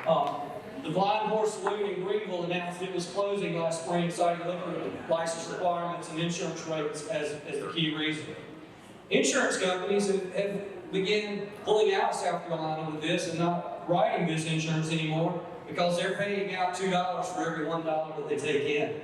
The Blind Horse Saloon in Greenville announced it was closing last spring, citing liquor license requirements and insurance rates as the key reason. Insurance companies have begun pulling out of South Carolina with this and not writing this insurance anymore because they're paying out $2 for every $1 that they take in.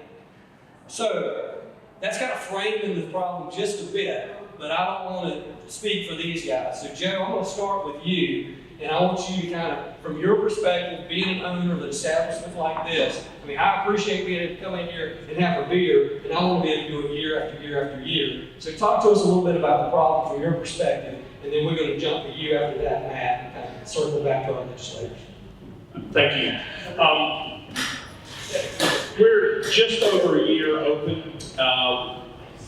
So that's kind of framing the problem just a bit, but I don't want to speak for these guys. So Joe, I'm going to start with you, and I want you to kind of, from your perspective, being an owner of an establishment like this, I mean, I appreciate being able to come in here and have a beer, and I want to be able to do it year after year after year. So talk to us a little bit about the problem from your perspective, and then we're going to jump to you after that, Matt, and kind of circle back to our legislators. Thank you. We're just over a year open.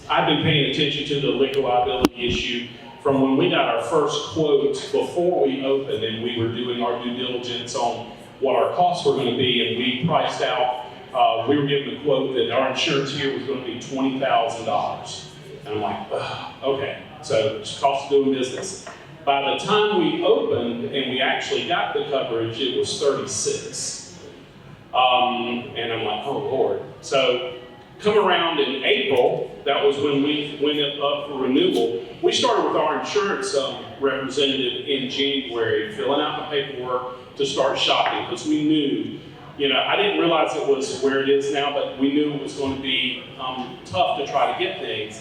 I've been paying attention to the liquor liability issue from when we got our first quote before we opened, and we were doing our due diligence on what our costs were going to be, and we priced out, we were given a quote that our insurance here was going to be $20,000. And I'm like, okay, so it's cost of doing business. By the time we opened and we actually got the coverage, it was $36,000. And I'm like, oh Lord. So come around in April, that was when we went up for renewal. We started with our insurance representative in January, filling out the paperwork to start shopping, because we knew, I didn't realize it was where it is now, but we knew it was going to be tough to try to get things.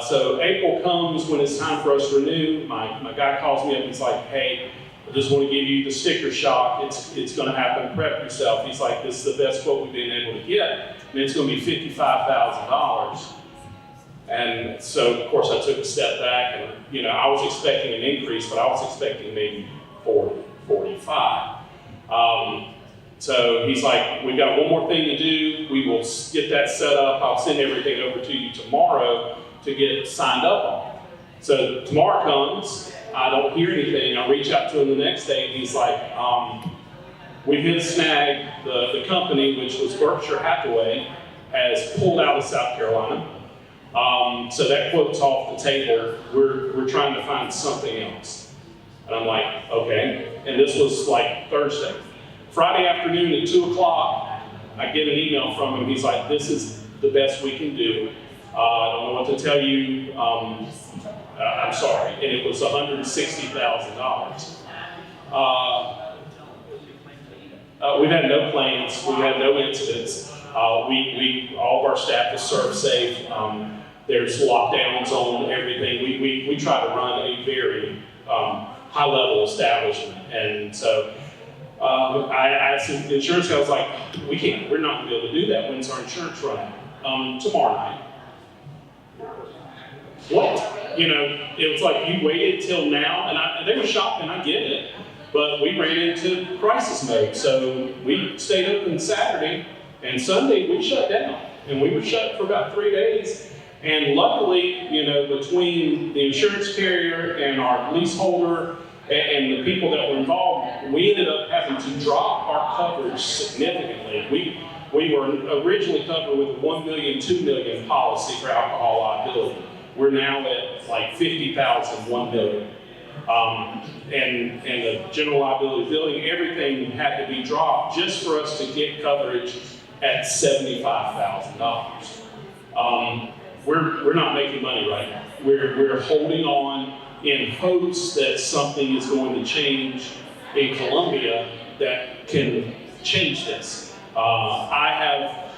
So April comes when it's time for us to renew. My guy calls me up and he's like, hey, I just want to give you the sticker shock. It's going to happen. Prep yourself. He's like, this is the best quote we've been able to get, and it's going to be $55,000. And so, of course, I took a step back, and I was expecting an increase, but I was expecting maybe 40, 45. So he's like, we've got one more thing to do. We will get that set up. I'll send everything over to you tomorrow to get it signed up on. So tomorrow comes. I don't hear anything. I reach out to him the next day, and he's like, we've hit a snag. The company, which was Berkshire Hathaway, has pulled out of South Carolina. So that quote's off the table. We're trying to find something else. And I'm like, okay. And this was like Thursday. Friday afternoon at 2 o'clock, I get an email from him. He's like, this is the best we can do. I don't know what to tell you. I'm sorry. And it was $160,000. We've had no claims. We've had no incidents. All of our staff is served safe. There's lockdowns on everything. We try to run a very high-level establishment. And so I asked the insurance guy, I was like, we're not going to be able to do that. When's our insurance run out? Tomorrow night. What? It was like you waited till now, and they were shocked, and I get it, but we ran into crisis mode. So we stayed open Saturday, and Sunday we shut down, and we were shut for about 3 days. And luckily, between the insurance carrier and our leaseholder and the people that were involved, we ended up having to drop our coverage significantly. We were originally covered with a $1 million, $2 million policy for alcohol liability. We're now at like $50,000, $1 million. And the general liability billing, everything had to be dropped just for us to get coverage at $75,000. We're not making money right now. We're holding on in hopes that something is going to change in Columbia that can change this. I have,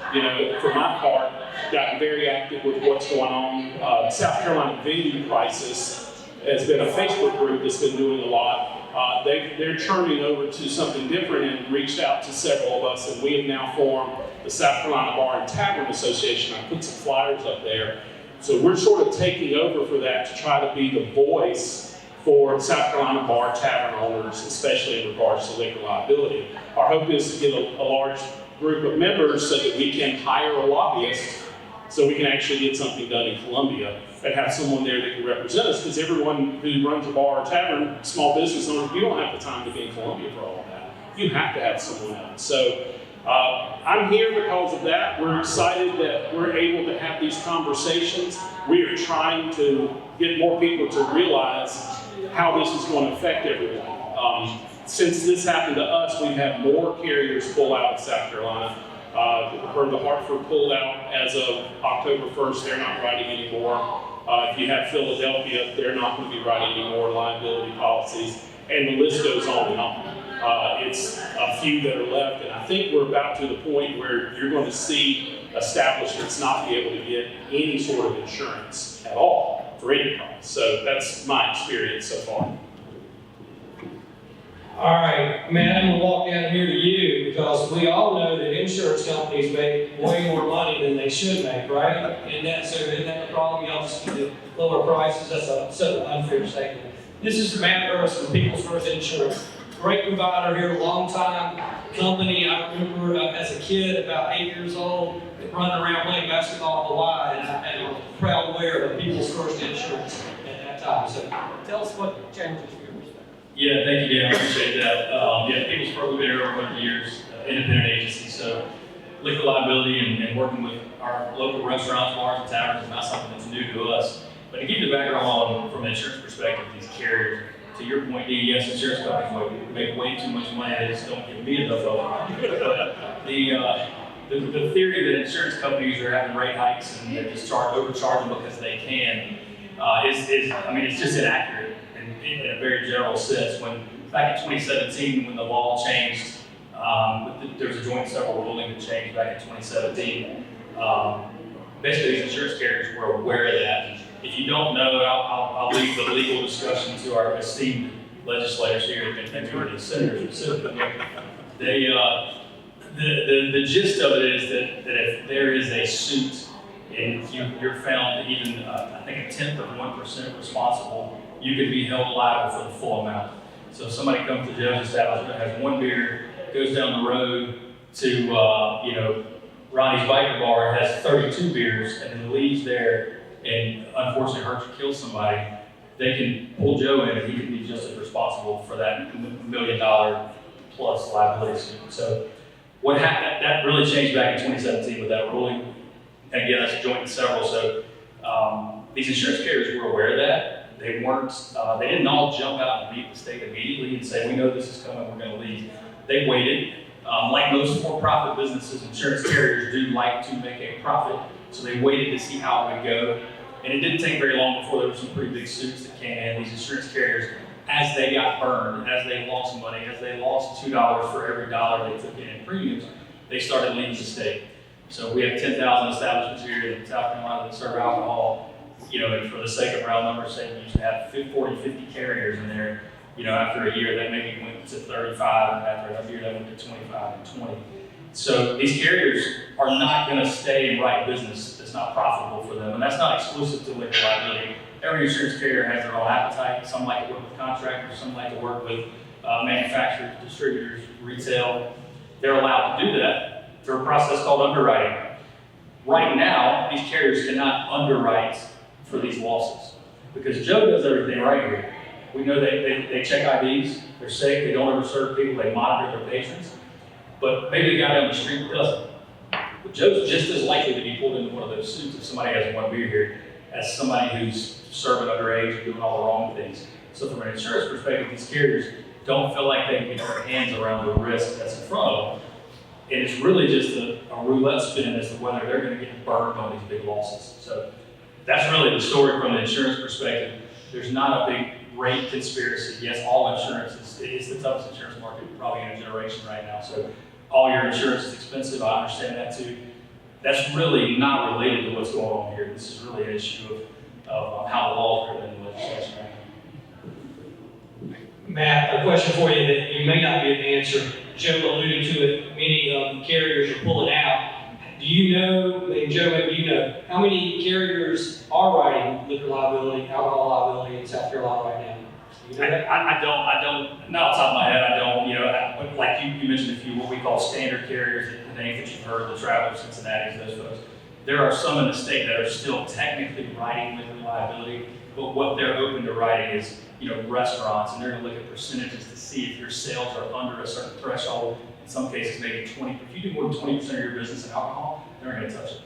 for my part, gotten very active with what's going on. South Carolina Venue Crisis has been a Facebook group that's been doing a lot. They're turning over to something different and reached out to several of us, and we have now formed the South Carolina Bar and Tavern Association. I put some flyers up there. So we're sort of taking over for that to try to be the voice for South Carolina bar tavern owners, especially in regards to liquor liability. Our hope is to get a large group of members so that we can hire a lobbyist so we can actually get something done in Columbia and have someone there that can represent us, because everyone who runs a bar or tavern, small business owners, you don't have the time to be in Columbia for all of that. You have to have someone else. So I'm here because of that. We're excited that we're able to have these conversations. We are trying to get more people to realize how this is going to affect everyone. Since this happened to us, we've had more carriers pull out in South Carolina. Heard the Hartford pulled out as of October 1st. They're not writing anymore. If you have Philadelphia, they're not going to be writing any more liability policies. And the list goes on and on. It's a few that are left, and I think we're about to the point where you're going to see establishments not be able to get any sort of insurance at all for any price. So that's my experience so far. All right, Matt, I'm gonna walk down here to you because we all know that insurance companies make way more money than they should make, right? And isn't that the problem? Y'all just need to lower prices. That's such an unfair statement. This is Matt Burris from People's First Insurance. Great provider here, long time company. I remember as a kid, about 8 years old, running around playing basketball in Hawaii, and I'm proud aware of People's First Insurance at that time. So tell us what changes for your perspective. Yeah, thank you, Dan. I appreciate that. People's First, we've been here over 100 years, independent agency, so liquor liability and working with our local restaurants, bars, and taverns is not something that's new to us. But to give you the background on, from an insurance perspective, these carriers, to your point, Dean, yes, insurance companies make way too much money. They just don't give me enough of it. But the theory that insurance companies are having rate hikes and they just overcharge them because they can it's just inaccurate in a very general sense. When back in 2017, when the law changed, there was a joint several ruling that changed back in 2017. Basically, these insurance carriers were aware of that. If you don't know, I'll leave the legal discussion to our esteemed legislators here and to the senators specifically. The gist of it is that if there is a suit and you're found even, I think, 1/10% responsible, you could be held liable for the full amount. So if somebody comes to the judge's establishment, has one beer, goes down the road to Ronnie's Biker Bar, has 32 beers, and then leaves there and unfortunately hurts or kills somebody, they can pull Joe in and he can be just as responsible for that $1 million plus liability suit. So what happened, that really changed back in 2017 with that ruling. And again, that's joint and several. So these insurance carriers were aware of that. They didn't all jump out and meet the state immediately and say, we know this is coming, we're going to leave. They waited. Like most for-profit businesses, insurance carriers do like to make a profit. So they waited to see how it would go. And it didn't take very long before there were some pretty big suits that came in. These insurance carriers, as they got burned, as they lost money, as they lost $2 for every dollar they took in premiums, they started leaving the state. So we have 10,000 establishments here in South Carolina that serve alcohol. And for the sake of round numbers, say we used to have 40, 50 carriers in there. After a year, that maybe went to 35, and after another year, that went to 25 and 20. So these carriers are not going to stay and write business that's not profitable for them, and that's not exclusive to liquor liability. Every insurance carrier has their own appetite. Some like to work with contractors, some like to work with manufacturers, distributors, retail. They're allowed to do that through a process called underwriting. Right now, these carriers cannot underwrite for these losses because Joe does everything right here. We know they check IDs, they're safe, they don't overserve people, they monitor their patrons. But maybe the guy down the street doesn't. But Joe's just as likely to be pulled into one of those suits if somebody has one beer here as somebody who's serving underage and doing all the wrong things. So from an insurance perspective, these carriers don't feel like they can get their hands around the risk that's in front of them. And it's really just a roulette spin as to whether they're going to get burned on these big losses. So that's really the story from the insurance perspective. There's not a big rate conspiracy. Yes, all insurance is the toughest insurance market probably in a generation right now. So all your insurance is expensive. I understand that too. That's really not related to what's going on here. This is really an issue of how the laws are written in the legislation right now. Matt, a question for you that you may not be able to answer. Joe alluded to it. Many carriers are pulling out. Do you know, and Joe, maybe you know, how many carriers are writing liquor liability, alcohol liability in South Carolina right now? Do you know that? I don't, not off the top of my head, I don't, like you mentioned a few, what we call standard carriers, the names that you've heard, the Travelers, Cincinnati's, those folks. There are some in the state that are still technically writing liquor liability, but what they're open to writing is, restaurants, and they're going to look at percentages to see if your sales are under a certain threshold. In some cases, maybe 20. If you do more than 20% of your business in alcohol, they're going to touch it.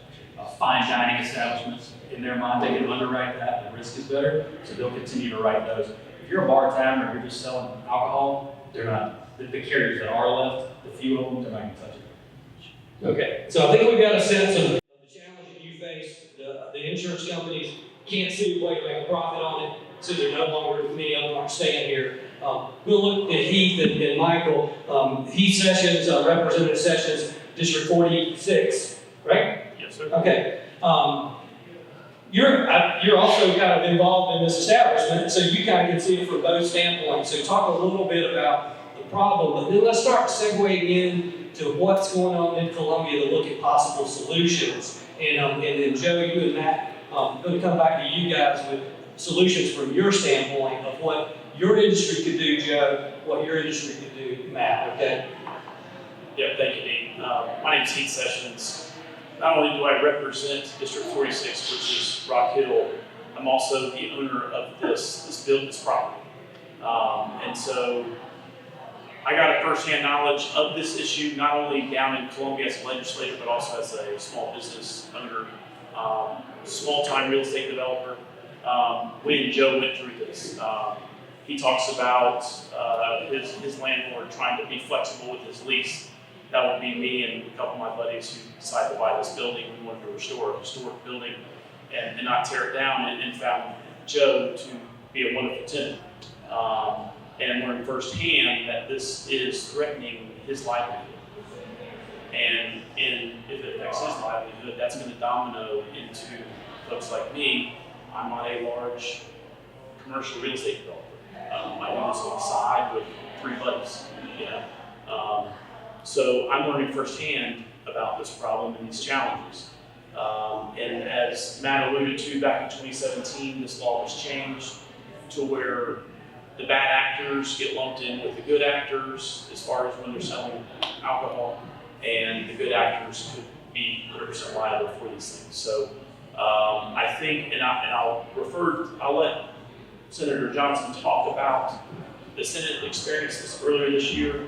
Fine dining establishments, in their mind, they can underwrite that. The risk is better, so they'll continue to write those. If you're a bar tavern or you're just selling alcohol, they're not, the carriers that are left, the few of them, they're not gonna touch it. Okay, so I think we've got a sense of the challenge that you face. The insurance companies can't see a way to make a profit on it, so they're no longer, many of them aren't staying here. We'll look at Heath and Michael. Heath Sessions, Representative Sessions, District 46, right? Yes, sir. Okay. You're also kind of involved in this establishment, so you kind of can see it from both standpoints. So talk a little bit about the problem, but then let's start segueing in to what's going on in Columbia to look at possible solutions. And then Joe, you and Matt, I'm going to come back to you guys with solutions from your standpoint of what your industry could do, Joe, what your industry could do, Matt, okay? Yeah, thank you, Dean. My name's Heath Sessions. Not only do I represent District 46, which is Rock Hill, I'm also the owner of this property. And so I got a firsthand knowledge of this issue, not only down in Columbia as a legislator, but also as a small business owner, small-time real estate developer. When Joe went through this, he talks about his landlord trying to be flexible with his lease. That would be me and a couple of my buddies who decided to buy this building. We wanted to restore a historic building and not tear it down, and found Joe to be a wonderful tenant. And learned firsthand that this is threatening his livelihood. And if it affects his livelihood, that's going to domino into folks like me. I'm not a large commercial real estate developer. I do this on the side with 3 buddies, you know. So I'm learning firsthand about this problem and these challenges. And as Matt alluded to, back in 2017, this law was changed to where the bad actors get lumped in with the good actors as far as when they're selling alcohol, and the good actors could be 100% liable for these things. So I think, and I'll let Senator Johnson talk about the Senate experiences earlier this year.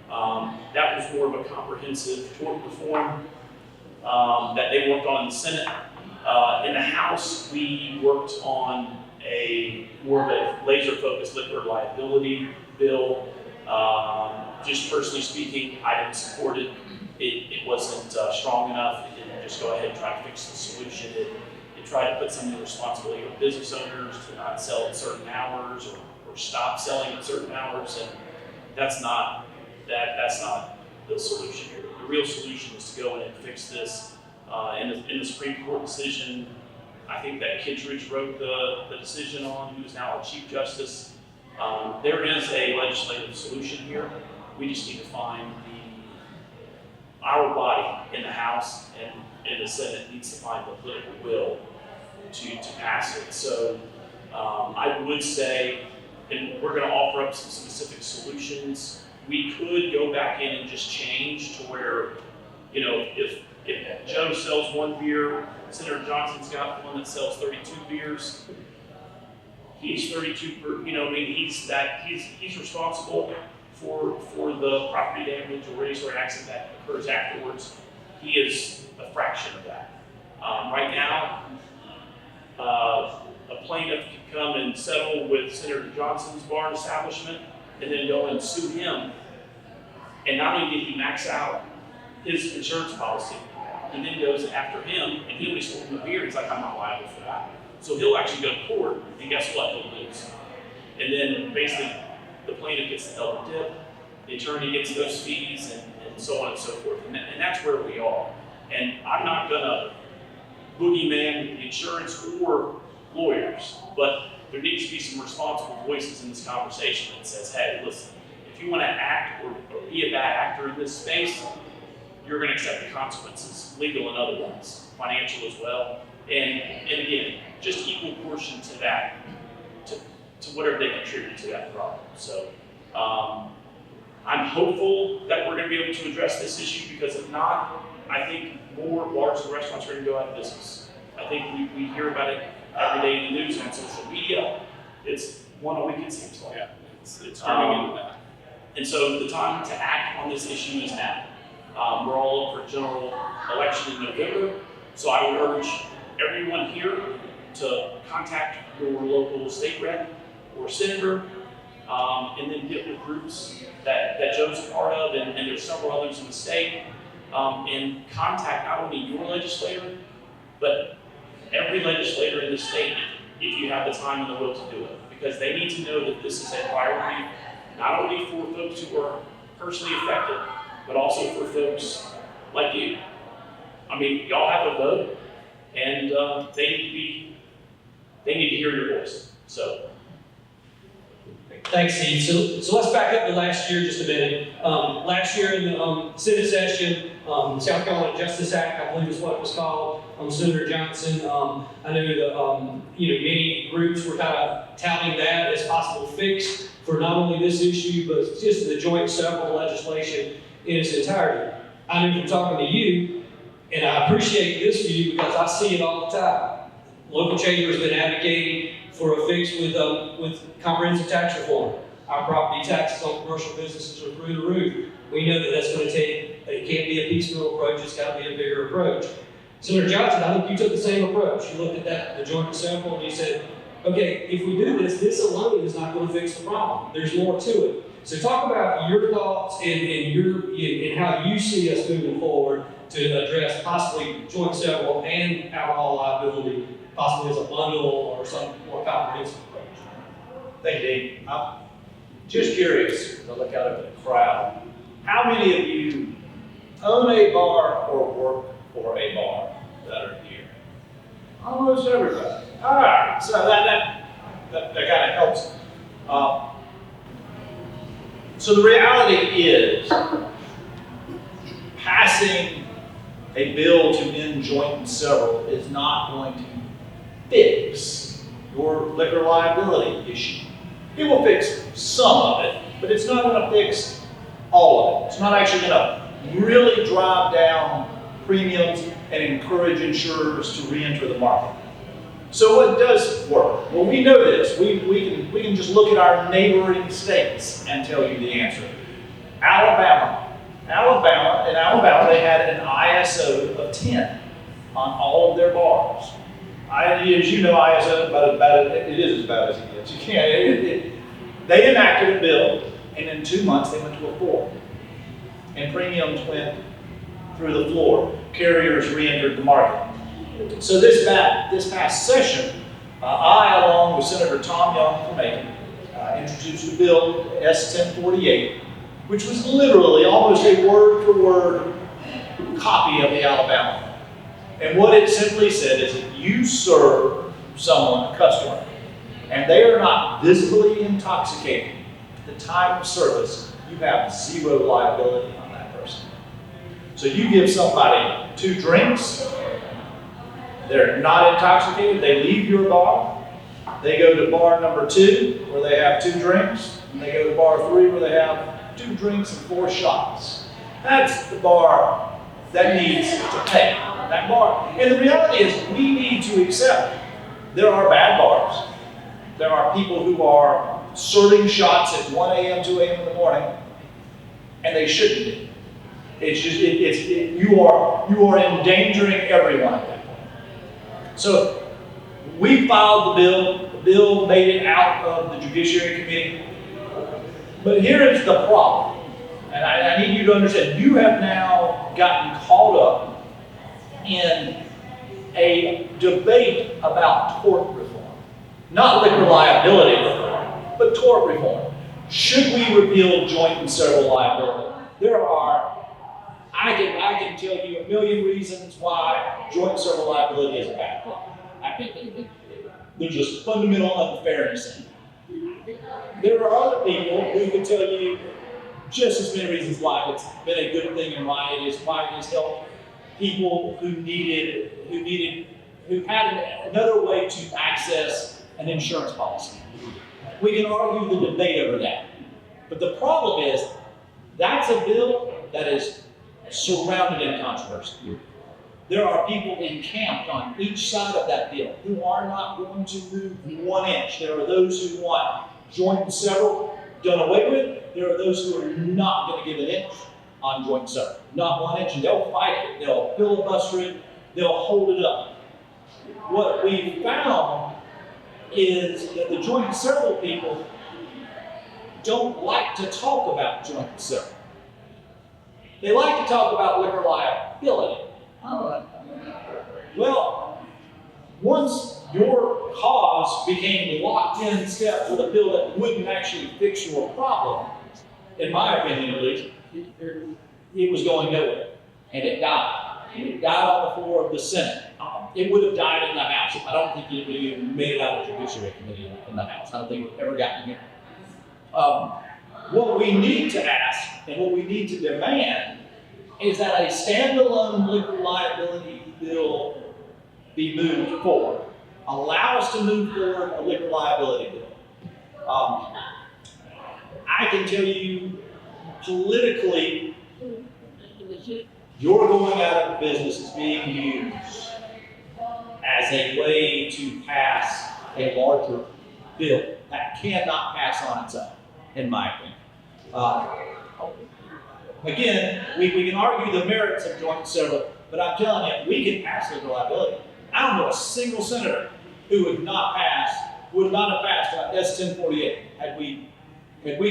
That was more of a comprehensive tort reform that they worked on in the Senate. In the House, we worked on more of a laser-focused liquor liability bill. Just personally speaking, I didn't support it. It wasn't strong enough. It didn't just go ahead and try to fix the solution. It tried to put some of the responsibility on business owners to not sell at certain hours or stop selling at certain hours, and that's not the solution here. The real solution is to go in and fix this. In the Supreme Court decision, I think that Kittredge wrote the decision on, who is now our Chief Justice. There is a legislative solution here. We just need to find our body in the House and in the Senate needs to find the political will to pass it. So I would say, and we're going to offer up some specific solutions. We could go back in and just change to where, you know, if Joe sells 1 beer, Senator Johnson's got one that sells 32 beers. He's 32 per, you know, I mean, he's responsible for the property damage or any sort of accident that occurs afterwards. He is a fraction of that. Right now, a plaintiff can come and settle with Senator Johnson's bar establishment and then go and sue him. And not only did he max out his insurance policy, he then goes after him, and he only sold him a beer. He's like, I'm not liable for that. So he'll actually go to court, and guess what? He'll lose. And then basically, the plaintiff gets the double dip, the attorney gets those fees, and so on and so forth. And that's where we are. And I'm not gonna boogeyman the insurance or lawyers, but there needs to be some responsible voices in this conversation that says, hey, listen, if you want to act or be a bad actor in this space, you're going to accept the consequences, legal and otherwise, financial as well. And again, just equal portion to that, to whatever they contribute to that problem. So I'm hopeful that we're going to be able to address this issue, because if not, I think more bars and restaurants are going to go out of business. I think we hear about it every day in the news and on social media. It's one a week, it seems like. Yeah, it's turning into that. And so the time to act on this issue is now. We're all up for a general election in November, so I would urge everyone here to contact your local state rep or senator and then get with groups that Joe's a part of, and there's several others in the state, and contact not only your legislator, but every legislator in the state if you have the time and the will to do it. Because they need to know that this is a priority, not only for folks who are personally affected, but also for folks like you. I mean, y'all have a vote, and they need to hear your voice. So. Thanks, Steve. So let's back up to last year just a minute. Last year in the Senate session, South Carolina Justice Act, I believe is what it was called. Senator Johnson, I know that many groups were kind of touting that as possible fix for not only this issue, but just the joint several legislation in its entirety. I know from talking to you, and I appreciate this view because I see it all the time. Local chamber has been advocating for a fix with comprehensive tax reform. Our property taxes on commercial businesses are through the roof. We know that that's going to take, it can't be a piecemeal approach, it's got to be a bigger approach. Senator Johnson, I think you took the same approach. You looked at that, the joint and several, and you said, okay, if we do this, this alone is not going to fix the problem. There's more to it. So talk about your thoughts and how you see us moving forward to address possibly joint several and alcohol liability, possibly as a bundle or some more comprehensive approach. Thank you, Dean. I'm just curious, to look out at the crowd, how many of you own a bar or work for a bar that are here? Almost everybody. All right, so that kind of helps. So the reality is, passing a bill to end joint and several is not going to fix your liquor liability issue. It will fix some of it, but it's not going to fix all of it. It's not actually going to really drive down premiums and encourage insurers to re-enter the market. So what does work? Well, we know this. We can just look at our neighboring states and tell you the answer. Alabama, they had an ISO of 10 on all of their bars. As you know, ISO it is as bad as it gets. You can't. They enacted a bill, and in 2 months they went to a 4, and premiums went through the floor. Carriers re-entered the market. So this past session, I, along with Senator Tom Young from Macon, introduced a bill, S-1048, which was literally almost a word-for-word copy of the Alabama. And what it simply said is if you serve someone, a customer, and they are not visibly intoxicated at the time of service, you have zero liability on that person. So you give somebody 2 drinks, they're not intoxicated, they leave your bar, they go to bar number 2 where they have 2 drinks, and they go to bar 3 where they have 2 drinks and 4 shots. That's the bar that needs to pay. That bar. And the reality is we need to accept there are bad bars. There are people who are serving shots at 1 a.m., 2 a.m. in the morning, and they shouldn't be. It's just, you are endangering everyone at that point. So we filed the bill. The bill made it out of the Judiciary Committee. But here is the problem. And I need you to understand, you have now gotten caught up in a debate about tort reform. Not liquor liability reform, but tort reform. Should we repeal joint and several liability? I can tell you a million reasons why joint and several liability is a bad thing. There's just fundamental unfairness in it. There are other people who can tell you just as many reasons why it's been a good thing and why it has helped people who had another way to access an insurance policy. We can argue the debate over that. But the problem is, that's a bill that is surrounded in controversy. There are people encamped on each side of that bill who are not going to move 1 inch. There are those who want joint and several done away with. There are those who are not going to give an inch on joint and several. Not 1 inch, and they'll fight it. They'll filibuster it. They'll hold it up. What we found is that the joint and several people don't like to talk about joint and several. They like to talk about liquor liability. Well, once your cause became locked in step with a bill that wouldn't actually fix your problem, in my opinion at least, it was going nowhere. And it died. It died on the floor of the Senate. It would have died in the House. I don't think it would have even made it out of the Judiciary Committee in the House. I don't think it would have ever gotten here. What we need to ask and what we need to demand is that a standalone liquor liability bill be moved forward. Allow us to move forward a liquor liability bill. I can tell you politically, your going out of business is being used as a way to pass a larger bill that cannot pass on its own, in my opinion. Again, we can argue the merits of joint and several, but I'm telling you, we can pass liquor liability. I don't know a single senator who would not have passed S 1048 had we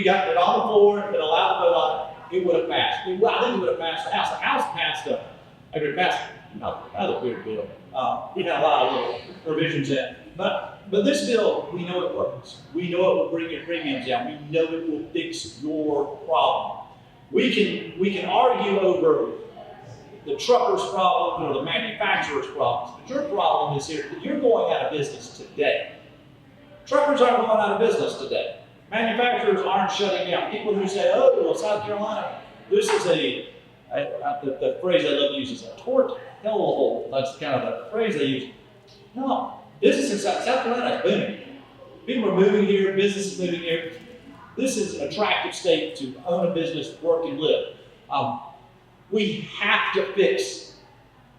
gotten it on the floor and been allowed to vote on it. It would have passed. I think it would have passed the House. The House passed another weird bill. We had a lot of little provisions in. But this bill, we know it works. We know it will bring your premiums down. We know it will fix your problem. We can argue over the trucker's problem or the manufacturer's problems, but your problem is here that you're going out of business today. Truckers aren't going out of business today. Manufacturers aren't shutting down. People who say, oh, well, South Carolina, this is the phrase I love to use is a tort hellhole. That's kind of the phrase they use. No, business in South Carolina is booming. People are moving here, business is moving here. This is an attractive state to own a business, work, and live. We have to fix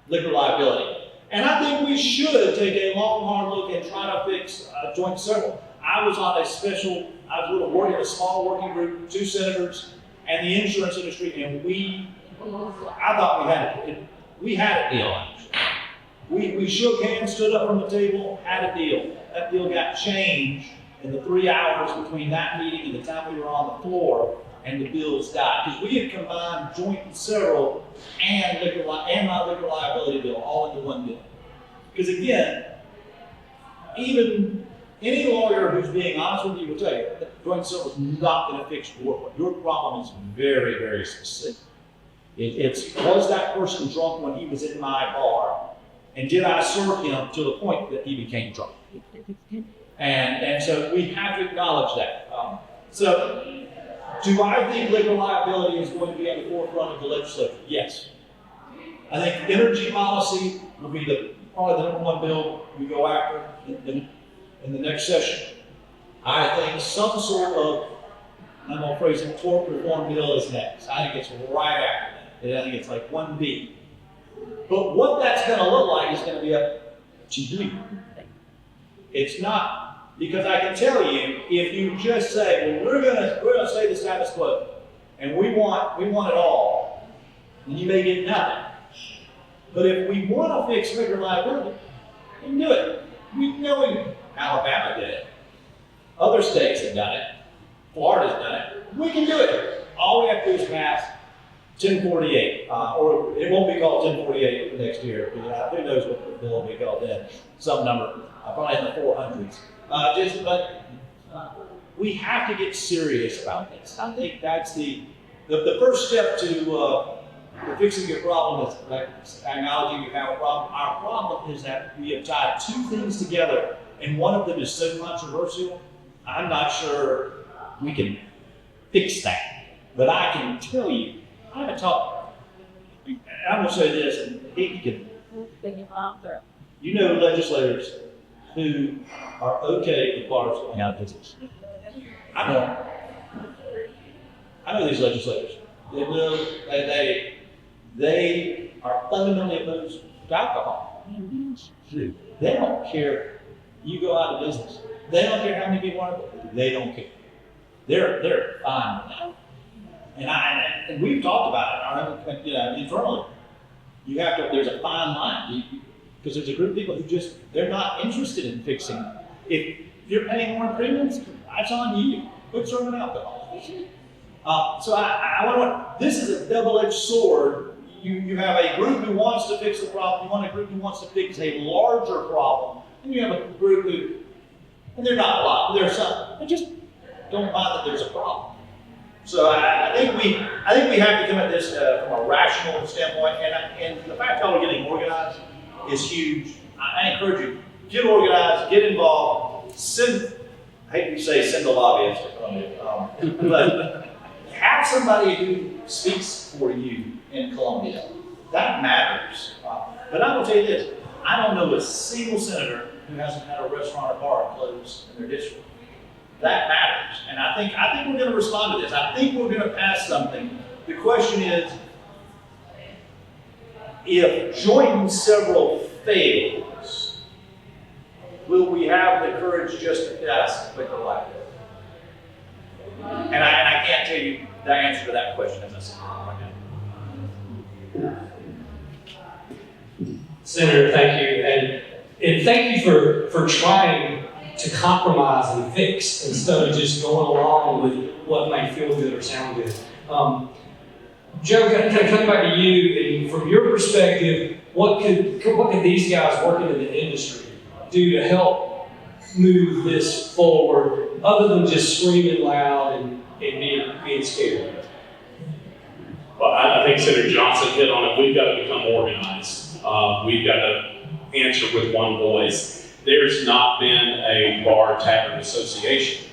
liquor liability. And I think we should take a long, hard look and try to fix joint several. I was working in a small working group, 2 senators, and the insurance industry, and I thought we had a deal. We shook hands, stood up from the table, had a deal. That deal got changed in the 3 hours between that meeting and the time we were on the floor, and the bills died. Because we had combined joint and several and my liquor liability bill all into one bill. Because again, even any lawyer who's being honest with you will tell you that joint and several is not going to fix your problem. Your problem is very, very specific. Was that person drunk when he was in my bar? And did I serve him to the point that he became drunk? And so we have to acknowledge that. So do I think liquor liability is going to be at the forefront of the legislature? Yes. I think energy policy will be probably the number 1 bill we go after in the next session. I think some sort of, I'm going to phrase it, tort reform bill is next. I think it's right after that. I think it's like 1B. But what that's going to look like is going to be up to you. It's not, because I can tell you, if you just say, well, we're going to stay the status quo, and we want it all, then you may get nothing. But if we want to fix liquor liability, we can do it. We know Alabama did it. Other states have done it. Florida's done it. We can do it. All we have to do is pass 1048, or it won't be called 1048 next year. Who knows what the bill will be called then? Some number, probably in the 400s. But we have to get serious about this. I think that's the first step to fixing your problem is acknowledging you have a problem. Our problem is that we have tied 2 things together, and one of them is so controversial, I'm not sure we can fix that. But I can tell you, I haven't talked. I'm going to say this, and he can. You know legislators who are okay with bars going out of business. I know these legislators. They are fundamentally opposed to alcohol. They don't care. You go out of business. They don't care how many people are. They don't care. They're fine with that. And we've talked about it internally. There's a fine line because there's a group of people who they're not interested in fixing. If you're paying more premiums, that's on you. Quit serving alcohol. So I wonder, this is a double-edged sword. You have a group who wants to fix the problem, you want a group who wants to fix a larger problem, and you have a group who, and they're not a lot, there are some, they just don't find that there's a problem. So I think we have to come at this from a rational standpoint, and the fact that we're getting organized is huge. I encourage you, get organized, get involved, I hate to say send a lobbyist, but have somebody who speaks for you in Columbia. That matters. But I will tell you this, I don't know a single senator who hasn't had a restaurant or bar close in their district. That matters. And I think we're going to respond to this. I think we're going to pass something. The question is, if joint several fails, will we have the courage just to pass liquor liability? And I can't tell you the answer to that question as I sit here right now. Senator, thank you. And thank you for trying to compromise and fix instead of just going along with what may feel good or sound good. Joe, can I come back to you, and from your perspective, what could these guys working in the industry do to help move this forward, other than just screaming loud and being scared? Well, I think Senator Johnson hit on it. We've got to become organized. We've got to answer with one voice. There's not been a bar tavern association.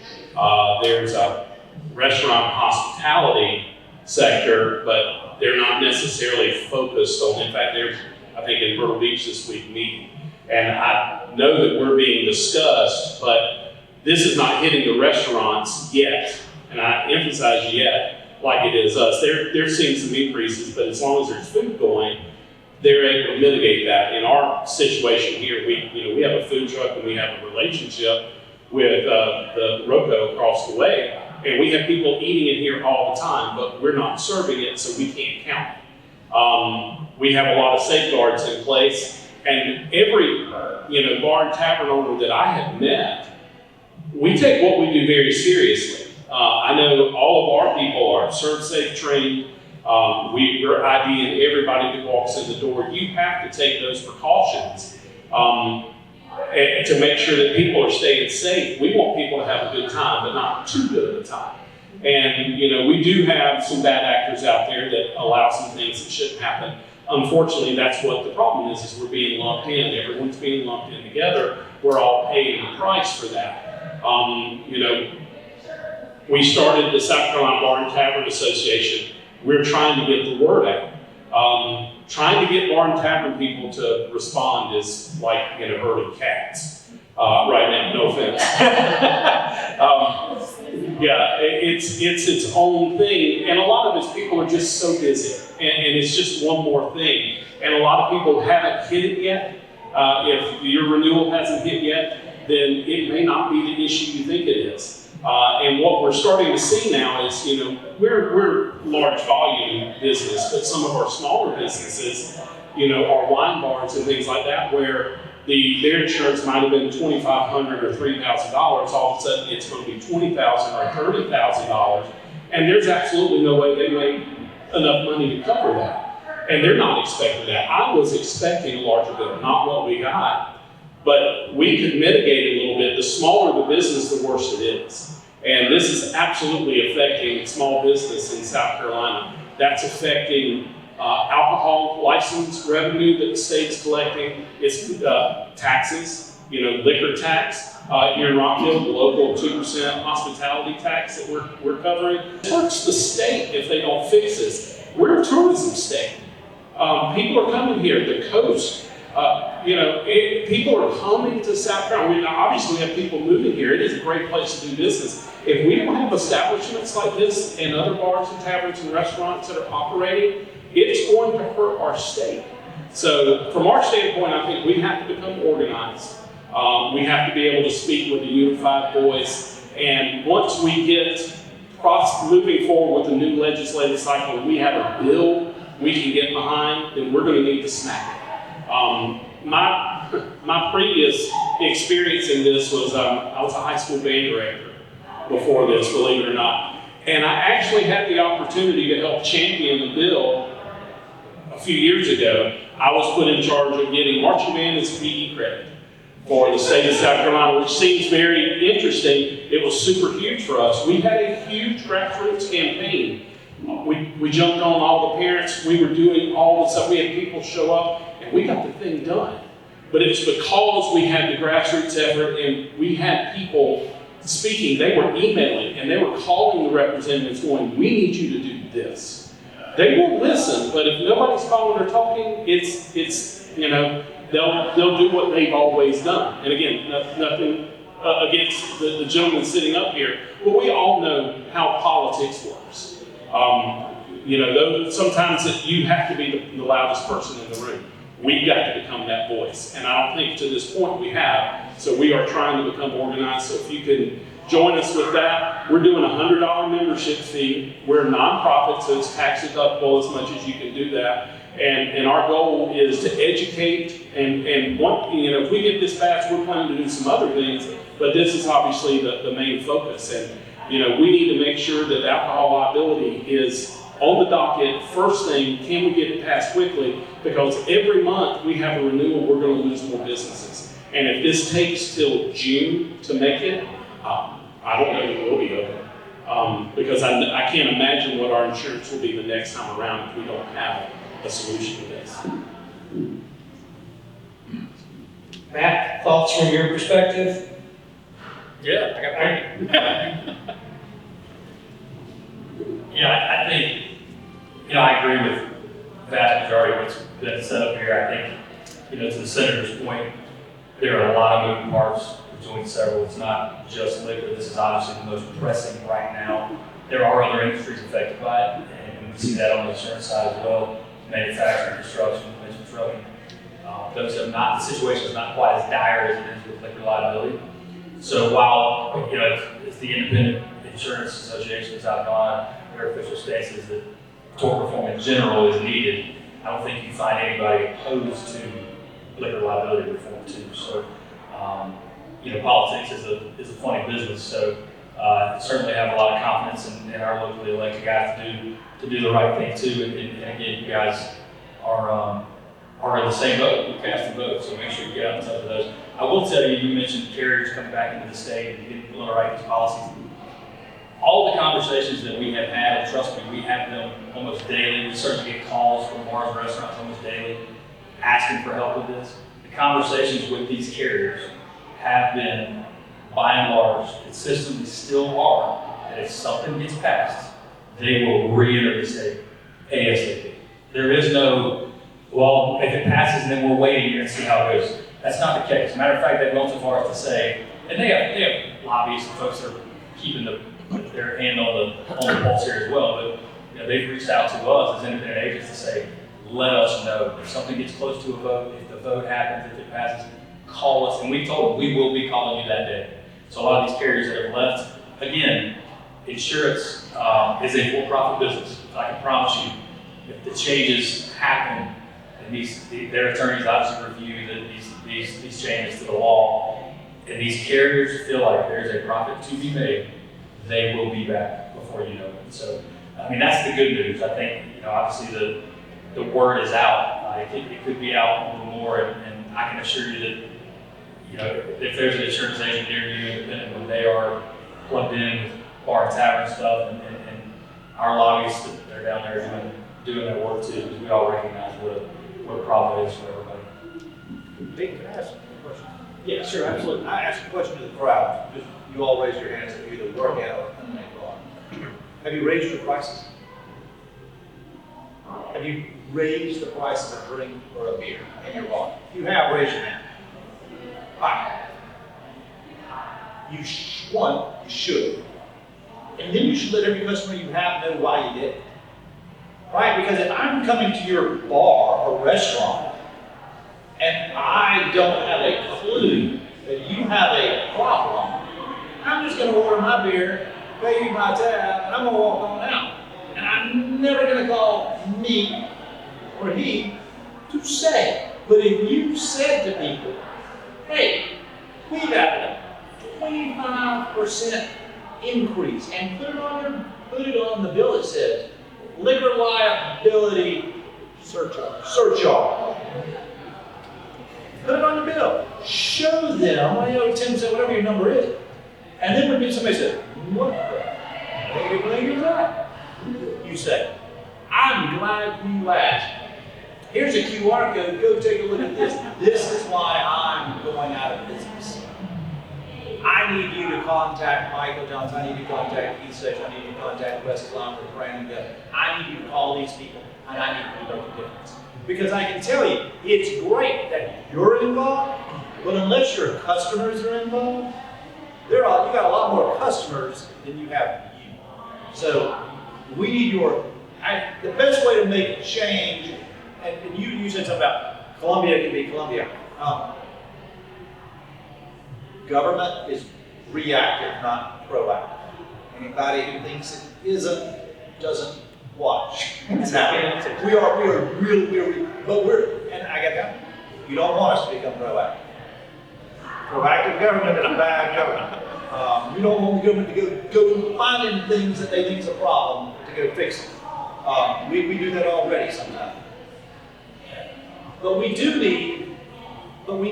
There's a restaurant hospitality sector, but they're not necessarily focused on. In fact, there's, I think, in Myrtle Beach this week meeting, and I know that we're being discussed, but this is not hitting the restaurants yet, and I emphasize yet, like it is us. They're seeing some increases, but as long as there's food going, they're able to mitigate that. In our situation here, we have a food truck and we have a relationship with the Roco across the way, and we have people eating in here all the time, but we're not serving it, so we can't count it. We have a lot of safeguards in place, and every bar and tavern owner that I have met, we take what we do very seriously. I know all of our people are serve safe trained. We're IDing everybody that walks in the door. You have to take those precautions and to make sure that people are staying safe. We want people to have a good time, but not too good of a time. And we do have some bad actors out there that allow some things that shouldn't happen. Unfortunately, that's what the problem is we're being lumped in. Everyone's being lumped in together. We're all paying the price for that. We started the South Carolina Bar and Tavern Association. We're trying to get the word out. Trying to get bar and tavern people to respond is like herding cats right now, no offense. It's its own thing, and a lot of its people are just so busy, and it's just one more thing. And a lot of people haven't hit it yet. If your renewal hasn't hit yet, then it may not be the issue you think it is. And what we're starting to see now is, we're large volume business, but some of our smaller businesses, our wine bars and things like that, where their insurance might have been $2,500 or $3,000, all of a sudden it's going to be $20,000 or $30,000, and there's absolutely no way they make enough money to cover that. And they're not expecting that. I was expecting a larger bill, not what we got. But we could mitigate a little bit. The smaller the business, the worse it is. And this is absolutely affecting small business in South Carolina. That's affecting alcohol license revenue that the state's collecting. It's taxes, liquor tax. Here in Rock Hill, the local 2% hospitality tax that we're covering. It hurts the state if they don't fix this. We're a tourism state. People are coming here, the coast. People are coming to South Carolina. Obviously, we have people moving here. It is a great place to do business. If we don't have establishments like this and other bars and taverns and restaurants that are operating, it's going to hurt our state. So from our standpoint, I think we have to become organized. We have to be able to speak with a unified voice. And once we get moving forward with the new legislative cycle, and we have a bill we can get behind, then we're going to need to smack it. My previous experience in this was I was a high school band director before this, believe it or not. And I actually had the opportunity to help champion the bill a few years ago. I was put in charge of getting marching band and PE credit for the state of South Carolina, which seems very interesting. It was super huge for us. We had a huge grassroots campaign. We jumped on all the parents. We were doing all the stuff. We had people show up, and we got the thing done. But it's because we had the grassroots effort, and we had people speaking. They were emailing, and they were calling the representatives going, we need you to do this. They won't listen, but if nobody's calling or talking, it's you know, they'll do what they've always done. And again, nothing against the gentleman sitting up here, but we all know how politics works. You know, though sometimes you have to be the loudest person in the room. We've got to become that voice, and I don't think to this point we have. So we are trying to become organized. So if you can join us with that, we're doing a $100 membership fee. We're a nonprofit, so it's tax deductible as much as you can do that. And our goal is to educate and one, you know, if we get this passed, we're planning to do some other things, but this is obviously the main focus. And you know, we need to make sure that alcohol liability is on the docket. First thing, can we get it passed quickly? Because every month we have a renewal, we're going to lose more businesses. And if this takes till June to make it, I don't know that we'll be open. Because I can't imagine what our insurance will be the next time around if we don't have a solution to this. Matt, thoughts from your perspective? Yeah, I got plenty. Yeah, I think, you know, I agree with the vast majority of what's been set up here. I think, you know, to the senator's point, there are a lot of moving parts between several. It's not just liquor. This is obviously the most pressing right now. There are other industries affected by it, and we see that on the insurance side as well. Manufacturing, construction, conventional trucking. Those have not, the situation is not quite as dire as it is with liquor liability. So while, you know, it's the Independent Insurance Association of South Carolina, their official stance is that tort reform in general is needed, I don't think you find anybody opposed to liquor liability reform too. So, you know, politics is a funny business. So certainly have a lot of confidence in our locally elected guys to do the right thing too. And again, you guys are in the same boat. You cast the vote, so make sure you get out and touch with those. I will tell you, you mentioned carriers coming back into the state and getting people to write these policies. All the conversations that we have had, and trust me, we have them almost daily. We certainly get calls from bars and restaurants almost daily asking for help with this. The conversations with these carriers have been, by and large, consistently still are, that if something gets passed, they will re-enter the state ASAP. There is no, well, if it passes, then we'll wait a year and see how it goes. That's not the case. Matter of fact, they've gone so far as to say, and they have lobbyists and folks that are keeping their hand on the pulse here as well, but you know, they've reached out to us as independent agents to say, let us know if something gets close to a vote, if the vote happens, if it passes, call us. And we told them we will be calling you that day. So a lot of these carriers that have left, again, insurance is a for-profit business. I can promise you, if the changes happen, and their attorneys obviously review these changes to the law, and these carriers feel like there's a profit to be made, they will be back before you know it. So, I mean, that's the good news. I think, you know, obviously the word is out. It could be out a little more, and I can assure you that, you know, if there's an insurance agent near you, independent, when they are plugged in with bar and tavern stuff, and our lobbyists that are down there doing their work too, because we all recognize what a problem it is for everybody. Pete, can I ask a question? Yeah, sure, absolutely. I asked a question to the crowd. Just, you all raise your hands if you either work out or eliminate fraud. Have you raised your prices? Have you raised the price of a drink or a beer in your bar? If you have, raise your hand. All right. You should. And then you should let every customer you have know why you did it. Right? Because if I'm coming to your bar or restaurant and I don't have a clue that you have a problem, I'm just going to order my beer, pay you my tab, and I'm going to walk on out. And I'm never going to call me or he to say. But if you said to people, hey, we got a 25% increase, and put it on the bill that says liquor liability surcharge. Put it on the bill. Show them, 10%, whatever your number is. And then when somebody says, what the thing is that? You say, I'm glad you asked. Here's a QR code, go take a look at this. This is why I'm going out of business. I need you to contact Michael Johnson, I need you to contact Keith Session, I need you to contact Wes Clover, Brandon Guffey. I need you to call these people, and I need you to make a difference. Because I can tell you, it's great that you're involved, but unless your customers are involved, you got a lot more customers than you have you. So we need the best way to make a change, and you said something about Columbia can be Columbia. Government is reactive, not proactive. Anybody who thinks it isn't, doesn't watch. It's happening. We are really, but and I got that. You don't want us to become proactive. Proactive government is a bad government. You don't want the government to go finding things that they think is a problem to go fix it. We do that already sometimes. But we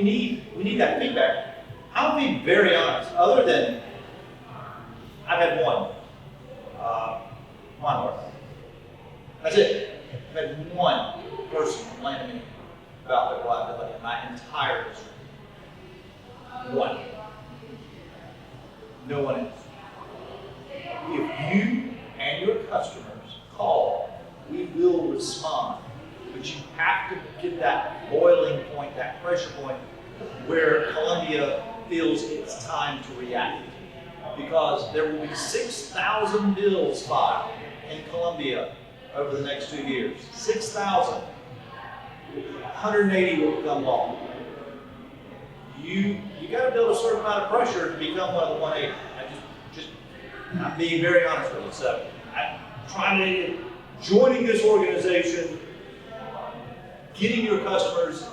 need that feedback. I'll be very honest, other than I've had one work. That's it. I've had one person complain to me about their liability in my entire district. One. No one else. If you and your customers call, we will respond. But you have to get that boiling point, that pressure point, where Columbia feels it's time to react. Because there will be 6,000 bills filed in Columbia over the next 2 years. 6,000. 180 will become law. You got to build a certain amount of pressure to become one of the 180. I'm being very honest with you. So I'm trying to joining this organization, getting your customers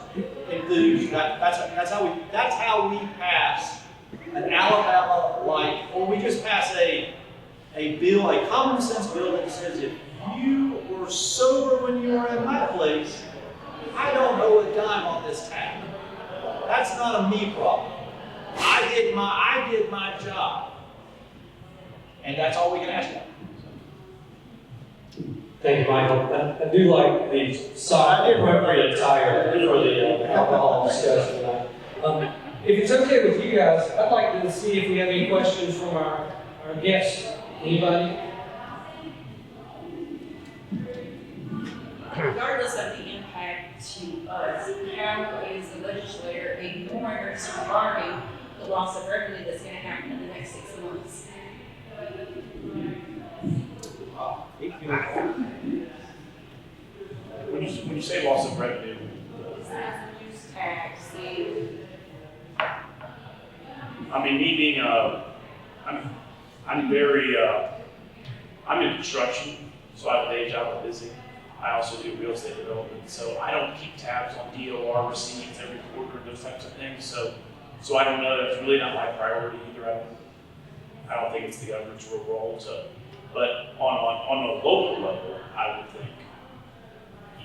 enthused. That's how we pass an Alabama-like, or we just pass a bill, a common sense bill that says if you were sober when you were in my place, I don't owe a dime on this tab. That's not a me problem. I did my job. And that's all we can ask for. Thank you, Michael. I do like the soft, appropriate attire for the alcohol discussion tonight. If it's okay with you guys, I'd like to see if we have any questions from our guests. Anybody? Regardless of the impact to us, how is the legislator ignoring or disregarding the loss of revenue that's going to happen in the next 6 months? When you say loss of revenue, Use tax, I mean, me being I'm in construction, so I have a day job, I'm busy. I also do real estate development, so I don't keep tabs on DOR receipts every quarter and those types of things. So I don't know. That's really not my priority either. I don't think it's the government's role to. But on a local level, I would think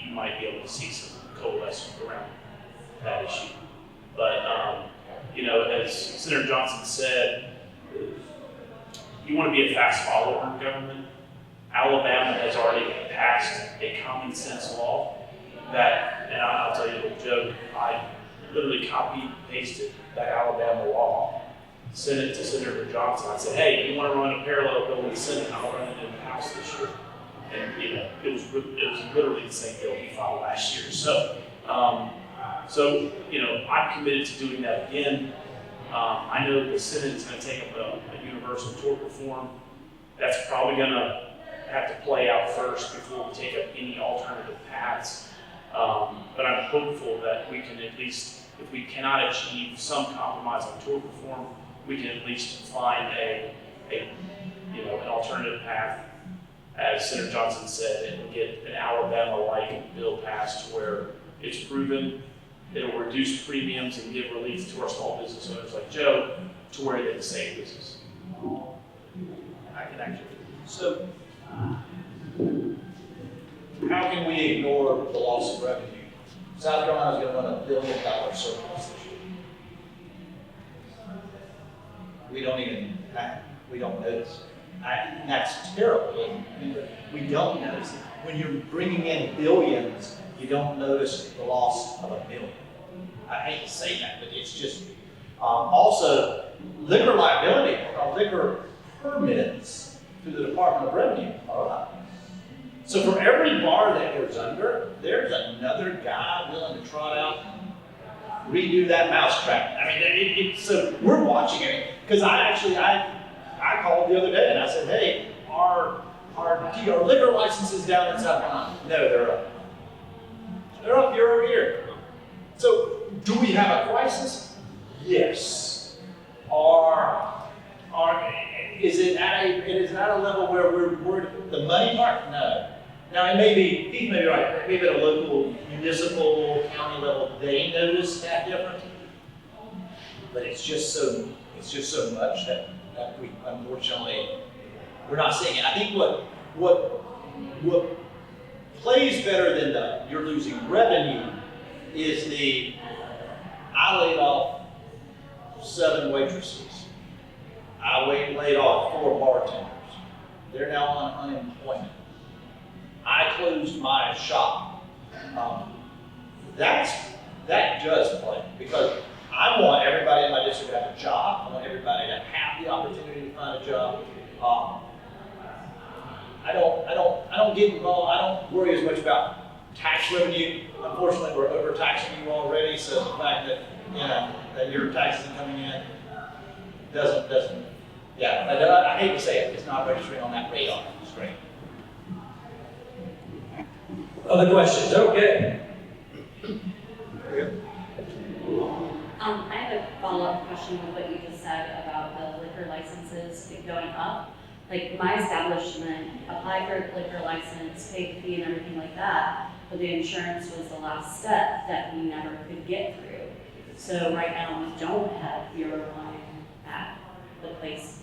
you might be able to see some coalescence around that issue. But as Senator Johnson said, you want to be a fast follower in government. Alabama has already passed a common sense law that, and I'll tell you a little joke, I literally copied and pasted that Alabama law, sent it to Senator Johnson. I said, hey, you want to run a parallel bill in the Senate? I'll run it in the House this year. And it was literally the same bill he filed last year. So I'm committed to doing that again. I know the Senate is going to take up a universal tort reform. That's probably going to have to play out first before we take up any alternative paths. But I'm hopeful that we can at least, if we cannot achieve some compromise on tort reform, we can at least find an alternative path, as Senator Johnson said, and get an Alabama-like bill passed to where it's proven it'll reduce premiums and give relief to our small business owners like Joe to where they can stay in business. I can actually. So, how can we ignore the loss of revenue? South Carolina's going to run $1 billion surplus this year. We don't notice. That's terrible. I mean, we don't notice it. When you're bringing in billions, you don't notice the loss of $1 billion. I hate to say that, but it's just, also, liquor liability, liquor permits through the Department of Revenue are up. So for every bar that goes under, there's another guy willing to trot out and redo that mousetrap. I mean, so we're watching it, because I called the other day and I said, hey, are liquor licenses down in South Carolina? No, they're up. They're up year over year. So do we have a crisis? Yes. Is it at a level where we're the money part? No. Now it may be, Keith may be right, maybe at a local, municipal, county level, they notice that difference. But it's just so much that we, unfortunately, we're not seeing it. I think what plays better than you're losing revenue is I laid off 7 waitresses. I laid off 4 bartenders. They're now on unemployment. I closed my shop. That does play, because I want everybody in my district to have a job. I want everybody to have the opportunity to find a job. I don't get involved. I don't worry as much about tax revenue. Unfortunately, we're overtaxing you already, so the fact that your taxes are coming in doesn't. Yeah, I hate to say it, it's not registering on that radar screen. Other questions? Okay. I have a follow-up question with what you just said about the liquor licenses going up. Like, my establishment applied for a liquor license, paid the fee and everything like that, but the insurance was the last step that we never could get through. So right now we don't have Bureau line at the place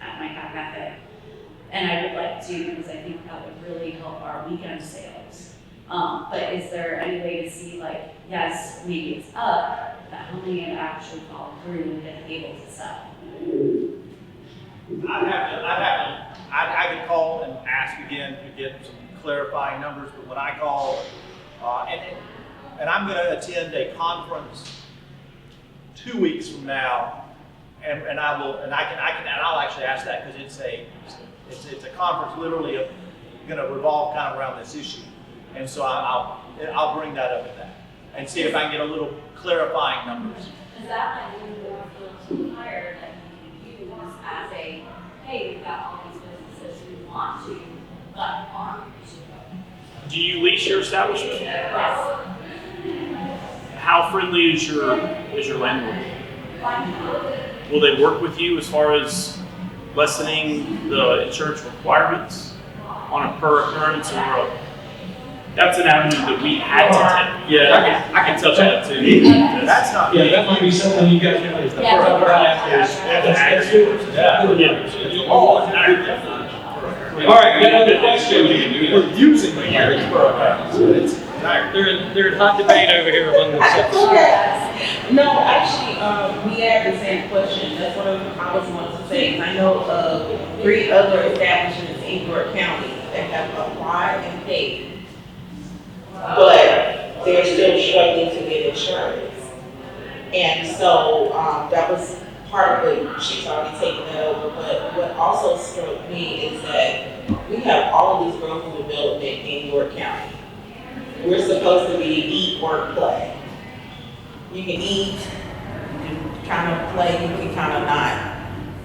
at my back cafe. And I would like to, because I think that would really help our weekend sales. But is there any way to see, like, yes, maybe it's up, but how many have actually followed through and been able to sell? I could call and ask again to get some clarifying numbers, but when I call, and I'm going to attend a conference 2 weeks from now, and I'll actually ask that, because it's a conference literally going to revolve kind of around this issue, and so I'll bring that up at that and see if I can get a little clarifying numbers. Is that like when more folks hire that you can use as a, hey, we've got all these businesses who want to, but aren't? Do you lease your establishment? Yes. How friendly is your landlord? Will they work with you as far as lessening the insurance requirements on a per occurrence or that's an avenue that we had to take. Yeah, I can touch on that too. That's not. Yeah, that might be something you guys can. All right, got another question. We're using the years per occurrence. They're in hot debate over here among themselves. No, actually, we had the same question. That's what I was wanting to say. I know of 3 other establishments in York County that have applied and paid, but they're still struggling to get insurance. And so that was part of what she's already taken that over. But what also struck me is that we have all of these growth and development in York County. We're supposed to be eat, work, play. You can eat, you can kind of play, you can kind of not.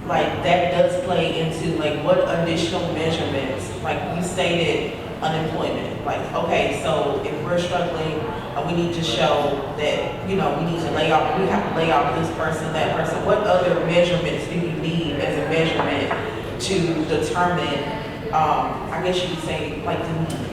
Like, that does play into, like, what additional measurements, like you stated, unemployment. Like, okay, so if we're struggling and we need to show that, we need to lay off, we have to lay off this person, that person, what other measurements do you need as a measurement to determine, I guess you could say, like, the need?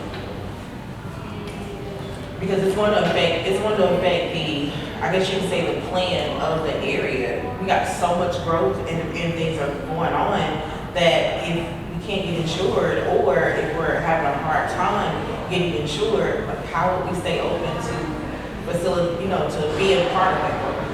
Because it's going to affect the, I guess you can say, the plan of the area. We got so much growth and things are going on that if we can't get insured, or if we're having a hard time getting insured, like how would we stay open to facility, to be a part of that program?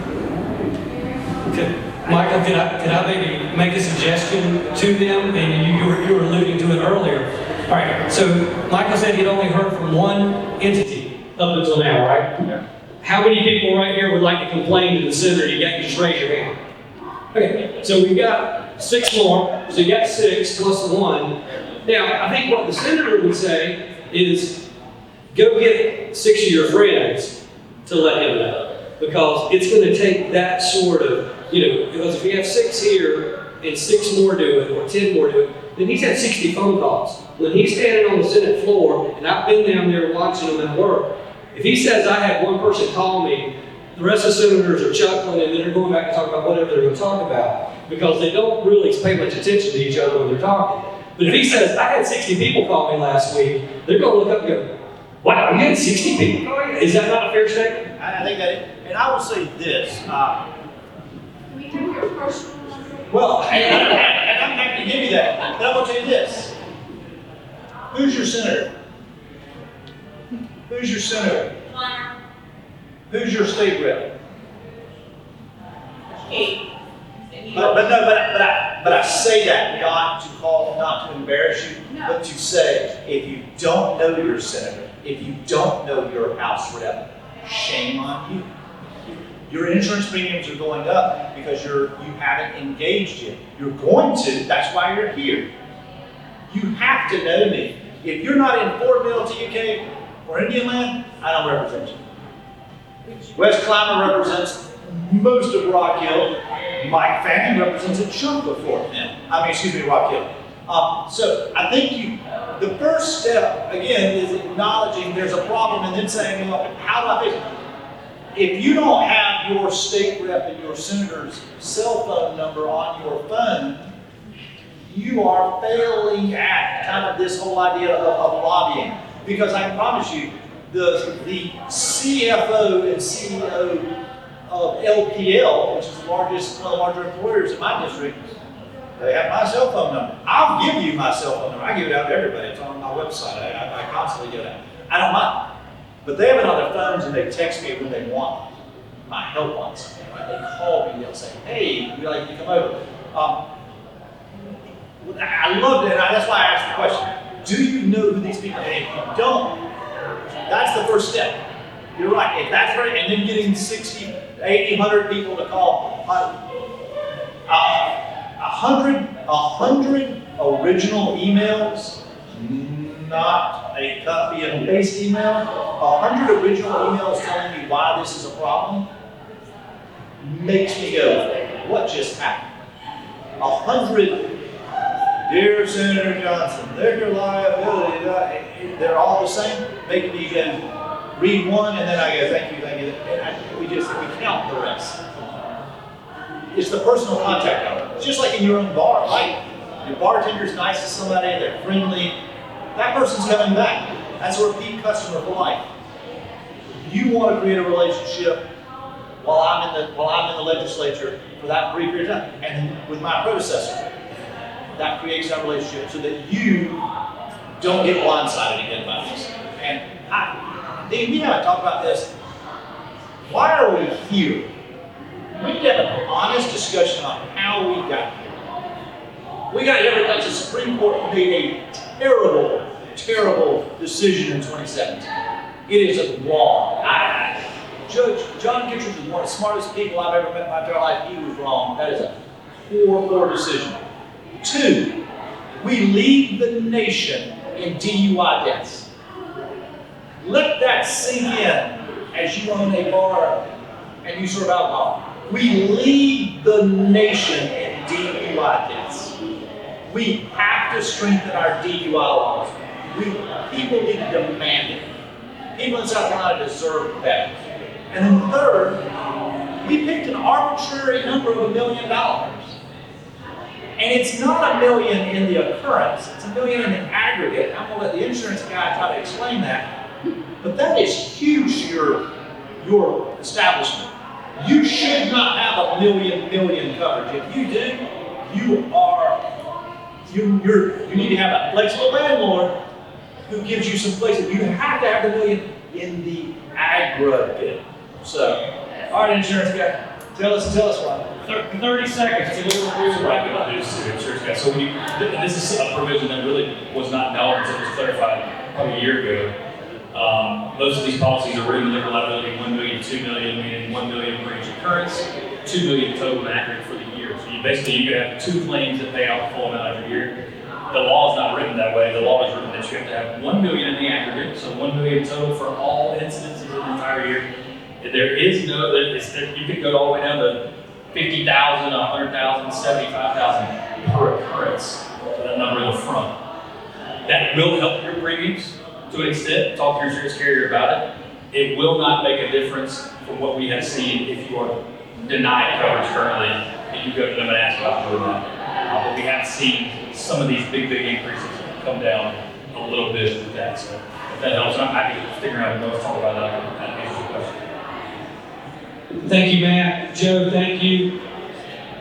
Michael, could I maybe make a suggestion to them? And you were alluding to it earlier. All right, so Michael said he'd only heard from one entity up until now, right? Yeah. How many people right here would like to complain to the center? You got to just raise your hand. Okay, so we've got 6 more, so you got 6 plus 1. Now, I think what the senator would say is, go get 6 of your friends to let him know. Because it's going to take that sort of, because if we have 6 here and 6 more do it, or 10 more do it, then he's had 60 phone calls. When he's standing on the Senate floor, and I've been down there watching him at work, if he says, I had one person call me, the rest of the senators are chuckling and then they're going back and talking about whatever they're going to talk about, because they don't really pay much attention to each other when they're talking. But if he says, I had 60 people call me last week, they're going to look up and go, wow, you had 60 people call you? Is that not a fair statement? I think that, and I will say this. Can we have your personal number? Well, and I'm happy to give you that, but I will tell you this. Who's your senator? Who's your senator? Who's your state rep? But I say that not to embarrass you, but to say, if you don't know your senator, if you don't know your House rep, shame on you. Your insurance premiums are going up because you haven't engaged yet. You're going to, that's why you're here. You have to know me. If you're not in Fort Mill, TUK, or Indian Land, I don't represent you. Wes Clymer represents most of Rock Hill. Mike Fanning represents a chunk of Fort Mill. Rock Hill. So I think the first step, again, is acknowledging there's a problem and then saying, well, how do I fix it? If you don't have your state rep and your senator's cell phone number on your phone, you are failing at kind of this whole idea of lobbying. Because I can promise you, the CFO and CEO of LPL, which is one of the larger employers in my district, they have my cell phone number. I'll give you my cell phone number. I give it out to everybody. It's on my website. I constantly give it out. I don't mind. But they have it on their phones and they text me when they want my help on something. Right? They call me. They'll say, "Hey, we'd like you to come over." I loved it. That's why I asked the question. Do you know who these people are? And if you don't, that's the first step. You're right. If that's right, and then getting 60, 80, 100 people to call, 100 original emails, not a copy and paste email, 100 original emails telling me why this is a problem, makes me go, what just happened? 100, dear Senator Johnson, liquor liability, they're all the same, making me go, read one and then I go, thank you, and we count the rest. It's the personal contact number. It's just like in your own bar, right? Your bartender's nice to somebody, they're friendly. That person's coming back. That's a repeat customer for life. You want to create a relationship while I'm in the legislature for that brief period of time, and with my predecessor. That creates that relationship so that you don't get blindsided again by this. And Dean, we haven't talked about this. Why are we here? We need to have an honest discussion on how we got here. We got here because the Supreme Court made a terrible, terrible decision in 2017. It is wrong. Judge John Kittredge is one of the smartest people I've ever met in my entire life. He was wrong. That is a poor decision. 2, we lead the nation in DUI deaths. Let that sink in as you own a bar and you serve alcohol. We lead the nation in DUI deaths. We have to strengthen our DUI laws. People need to demand it. People in South Carolina deserve better. And then 3rd, we picked an arbitrary number of $1 million. And it's not $1 million in the occurrence, it's $1 million in the aggregate. I'm gonna let the insurance guy try to explain that. But that is huge to your establishment. You should not have $1 million coverage. If you do, you are You need to have a flexible landlord who gives you some flexibility. You have to have the million in the aggregate. So, all right, insurance guy, tell us why. 30 seconds to So wrap it up, insurance guy. So when you, this is a provision that really was not known until it was clarified probably a year ago. Most of these policies are written liquor liability 1 million, 2 million, meaning 1 million for each occurrence, 2 million total and aggregate for the year. So you could have 2 claims that pay out the full amount every year. The law is not written that way. The law is written that you have to have 1 million in the aggregate, so 1 million total for all incidences in the entire year. There is no, you could go all the way down to 50,000, 100,000, 75,000 per occurrence, that number in the front. That will help your premiums to an extent. Talk to your insurance carrier about it. It will not make a difference from what we have seen if you are denied coverage currently and you go to them and ask about doing that. But we have seen some of these big increases come down a little bit with that. So if that helps, I'm happy to stick around and talk about that. That answers your question. Thank you, Matt. Joe, thank you.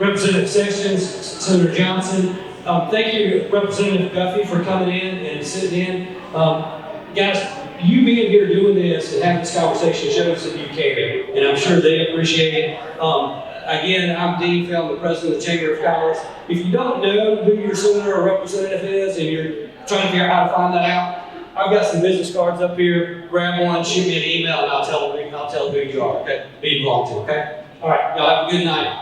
Representative Sessions, Senator Johnson. Thank you, Representative Guffey, for coming in and sitting in. Guys, you being here doing this and having this conversation shows that you care, and I'm sure they appreciate it. Again, I'm Dean Fell, the president of the Chamber of Commerce. If you don't know who your senator or representative is and you're trying to figure out how to find that out, I've got some business cards up here. Grab one, shoot me an email, and I'll tell who you are, okay? Who you belong to, okay? All right, y'all have a good night.